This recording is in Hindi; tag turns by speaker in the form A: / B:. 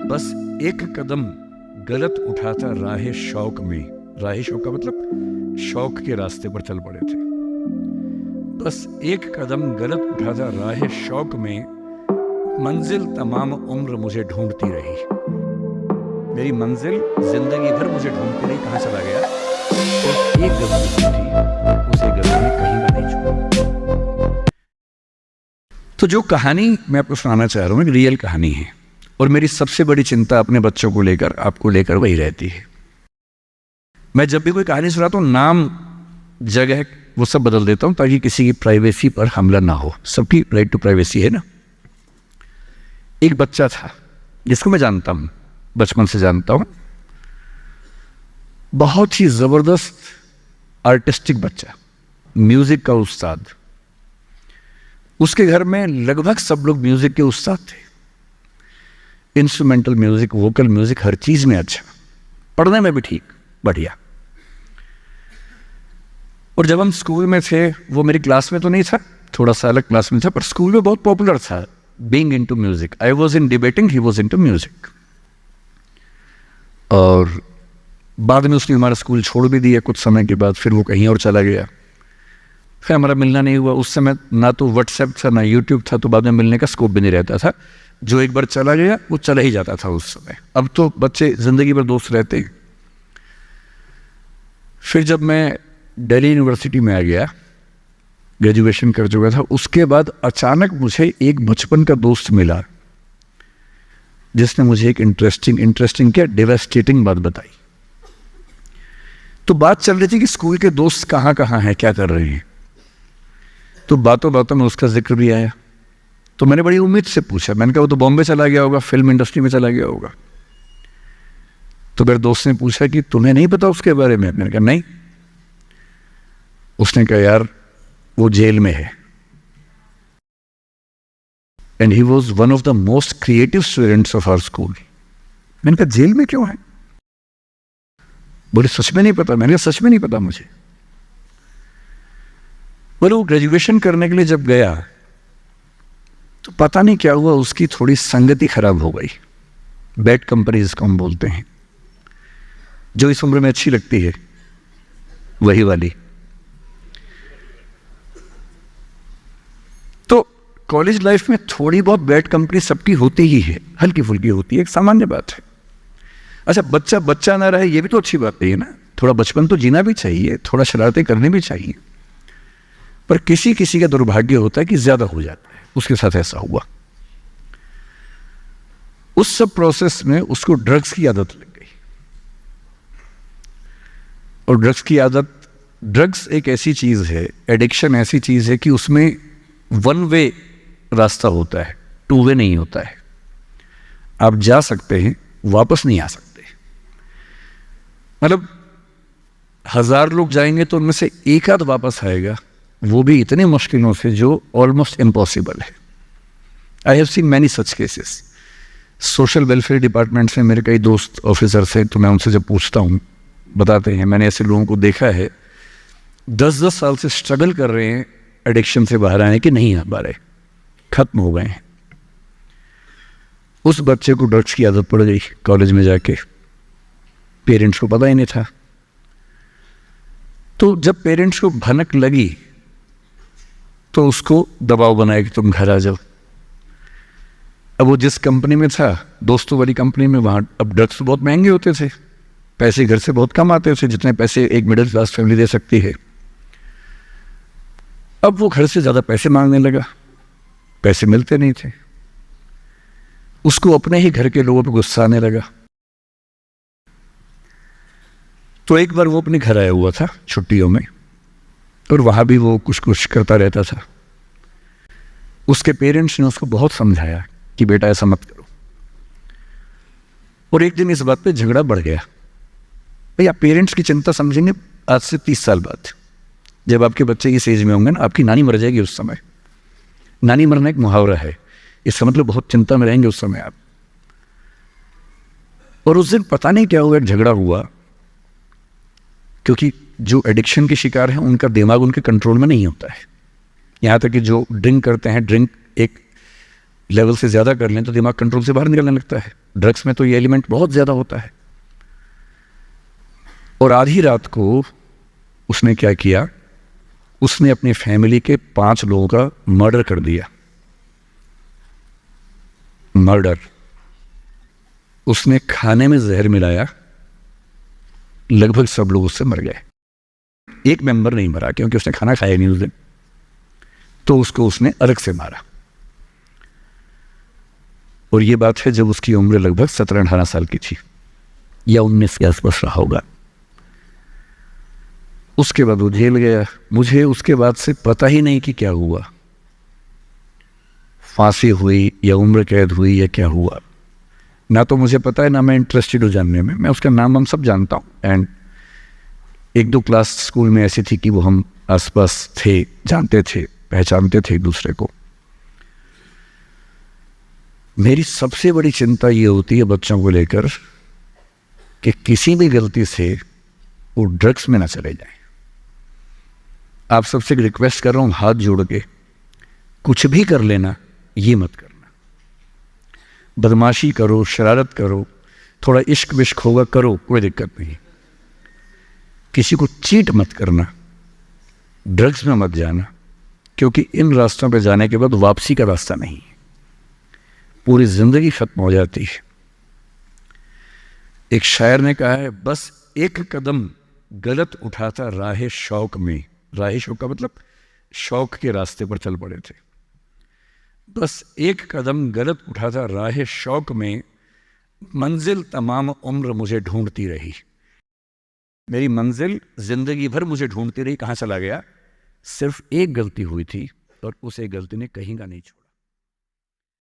A: बस एक कदम गलत उठाता राह शौक में, राह शौक का मतलब शौक के रास्ते पर चल पड़े थे। बस एक कदम गलत उठाता राह शौक में, मंजिल तमाम उम्र मुझे ढूंढती रही। मेरी मंजिल जिंदगी भर मुझे ढूंढती रही, कहाँ चला गया। तो एक गलती थी, उसे गलती में कहीं का नहीं छूटा। तो जो कहानी मैं आपको सुनाना चाह रहा हूँ एक रियल कहानी है, और मेरी सबसे बड़ी चिंता अपने बच्चों को लेकर, आपको लेकर वही रहती है। मैं जब भी कोई कहानी सुनाता हूँ, नाम, जगह, वो सब बदल देता हूँ ताकि किसी की प्राइवेसी पर हमला ना हो। सबकी राइट टू प्राइवेसी है ना। एक बच्चा था जिसको मैं जानता हूँ, बचपन से जानता हूँ, बहुत ही जबरदस्त आर्टिस्टिक बच्चा, म्यूजिक का उस्ताद। उसके घर में लगभग सब लोग म्यूजिक के उस्ताद थे। इंस्ट्रूमेंटल म्यूजिक, वोकल म्यूजिक, हर चीज में अच्छा, पढ़ने में भी ठीक, बढ़िया। और जब हम स्कूल में थे, वो मेरी क्लास में तो नहीं था, थोड़ा सा अलग क्लास में था, पर स्कूल में बहुत पॉपुलर था being into music. I was in debating, he was into music. और बाद में उसने हमारा स्कूल छोड़ भी दिया कुछ समय के बाद, फिर वो कहीं और चला गया, फिर हमारा मिलना नहीं हुआ। उस समय ना तो व्हाट्सएप था ना यूट्यूब था, तो बाद में मिलने का स्कोप भी नहीं रहता था। जो एक बार चला गया वो चला ही जाता था उस समय। अब तो बच्चे जिंदगी भर दोस्त रहते हैं। फिर जब मैं दिल्ली यूनिवर्सिटी में आ गया, ग्रेजुएशन कर चुका था, उसके बाद अचानक मुझे एक बचपन का दोस्त मिला जिसने मुझे एक इंटरेस्टिंग क्या, डेवास्टेटिंग बात बताई। तो बात चल रही थी कि स्कूल के दोस्त कहाँ कहाँ हैं, क्या कर रहे हैं। तो बातों बातों में उसका जिक्र भी आया। तो मैंने बड़ी उम्मीद से पूछा, मैंने कहा वो तो बॉम्बे चला गया होगा, फिल्म इंडस्ट्री में चला गया होगा। तो मेरे दोस्त ने पूछा कि तुम्हें नहीं पता उसके बारे में। मैंने कहा नहीं। उसने कहा यार वो जेल में है, and he was one of the most creative students of our school. मैंने कहा जेल में क्यों है। बोले सच में नहीं पता। मैंने कहा सच में नहीं पता मुझे। बोले वो ग्रेजुएशन करने के लिए जब गया तो पता नहीं क्या हुआ, उसकी थोड़ी संगति खराब हो गई। बैड कंपनी जिसको हम बोलते हैं, जो इस उम्र में अच्छी लगती है, वही वाली। तो कॉलेज लाइफ में थोड़ी बहुत बैड कंपनी सबकी होती ही है, हल्की फुल्की होती है, एक सामान्य बात है। अच्छा, बच्चा बच्चा ना रहे ये भी तो अच्छी बात नहीं है ना। थोड़ा बचपन तो जीना भी चाहिए, थोड़ा शरारतें करनी भी चाहिए। पर किसी किसी का दुर्भाग्य होता है कि ज्यादा हो जाता है। उसके साथ ऐसा हुआ। उस सब प्रोसेस में उसको ड्रग्स की आदत लग गई। और ड्रग्स की आदत, ड्रग्स एक ऐसी चीज है, एडिक्शन ऐसी चीज है कि उसमें वन वे रास्ता होता है, टू वे नहीं होता है। आप जा सकते हैं, वापस नहीं आ सकते। मतलब 1000 लोग जाएंगे तो उनमें से एक आध वापस आएगा, वो भी इतने मुश्किलों से जो ऑलमोस्ट इम्पॉसिबल है। I have seen many such cases. Social welfare department से मेरे कई दोस्त ऑफिसर से, तो मैं उनसे जब पूछता हूँ बताते हैं, मैंने ऐसे लोगों को देखा है 10-10 साल से स्ट्रगल कर रहे हैं एडिक्शन से बाहर आने के, नहीं आ पा रहे, खत्म हो गए हैं। उस बच्चे को ड्रग्स की आदत पड़ गई कॉलेज में जाके, पेरेंट्स को पता ही नहीं था। तो जब पेरेंट्स को भनक लगी तो उसको दबाव बनाया कि तुम घर आ जाओ। अब वो जिस कंपनी में था, दोस्तों वाली कंपनी में, वहां अब ड्रग्स तो बहुत महंगे होते थे, पैसे घर से बहुत कम आते थे, जितने पैसे एक मिडिल क्लास फैमिली दे सकती है। अब वो घर से ज्यादा पैसे मांगने लगा, पैसे मिलते नहीं थे। उसको अपने ही घर के लोगों पर गुस्सा आने लगा। तो एक बार वो अपने घर आया हुआ था छुट्टियों में, और वहां भी वो कुछ कुछ करता रहता था। उसके पेरेंट्स ने उसको बहुत समझाया कि बेटा ऐसा मत करो। और एक दिन इस बात पे झगड़ा बढ़ गया। भैया पेरेंट्स की चिंता समझेंगे आज से 30 साल बाद, जब आपके बच्चे इस एज में होंगे ना, आपकी नानी मर जाएगी उस समय। नानी मरना एक मुहावरा है, इसका मतलब बहुत चिंता में रहेंगे उस समय आप। और उस दिन पता नहीं क्या हुआ, एक झगड़ा हुआ, क्योंकि जो एडिक्शन के शिकार हैं उनका दिमाग उनके कंट्रोल में नहीं होता है। यहाँ तक कि जो ड्रिंक करते हैं, ड्रिंक एक लेवल से ज़्यादा कर लें तो दिमाग कंट्रोल से बाहर निकलने लगता है। ड्रग्स में तो ये एलिमेंट बहुत ज़्यादा होता है। और आधी रात को उसने क्या किया, उसने अपनी फैमिली के 5 लोगों का मर्डर कर दिया। मर्डर। उसने खाने में जहर मिलाया, लगभग सब लोग उससे मर गए। एक मेंबर नहीं मरा क्योंकि उसने खाना खाया नहीं उस दिन, तो उसको उसने अलग से मारा। और ये बात है जब उसकी उम्र लगभग 17-18 साल की थी या 19 के आसपास रहा होगा। उसके बाद वो जेल गया। मुझे उसके बाद से पता ही नहीं कि क्या हुआ, फांसी हुई या उम्र कैद हुई या क्या हुआ, ना तो मुझे पता है ना मैं इंटरेस्टेड हूँ जानने में। मैं उसका नाम हम सब जानता हूँ। एंड 1-2 क्लास स्कूल में ऐसी थी कि वो हम आसपास थे, जानते थे, पहचानते थे एक दूसरे को। मेरी सबसे बड़ी चिंता ये होती है बच्चों को लेकर कि किसी भी गलती से वो ड्रग्स में ना चले जाएं। आप सबसे रिक्वेस्ट कर रहा हूँ हाथ जोड़ के, कुछ भी कर लेना, ये मत करना। बदमाशी करो, शरारत करो, थोड़ा इश्क विश्क होगा करो, कोई दिक्कत नहीं। किसी को चीट मत करना, ड्रग्स में मत जाना, क्योंकि इन रास्तों पे जाने के बाद वापसी का रास्ता नहीं है, पूरी जिंदगी खत्म हो जाती है। एक शायर ने कहा है, बस एक कदम गलत उठाता राह शौक में। राह शौक का मतलब शौक के रास्ते पर चल पड़े थे। बस एक कदम गलत उठाता राह शौक में, मंजिल तमाम उम्र मुझे ढूंढती रही। मेरी मंजिल जिंदगी भर मुझे ढूंढती रही, कहाँ चला गया। सिर्फ एक गलती हुई थी और उस एक गलती ने कहीं का नहीं छोड़ा।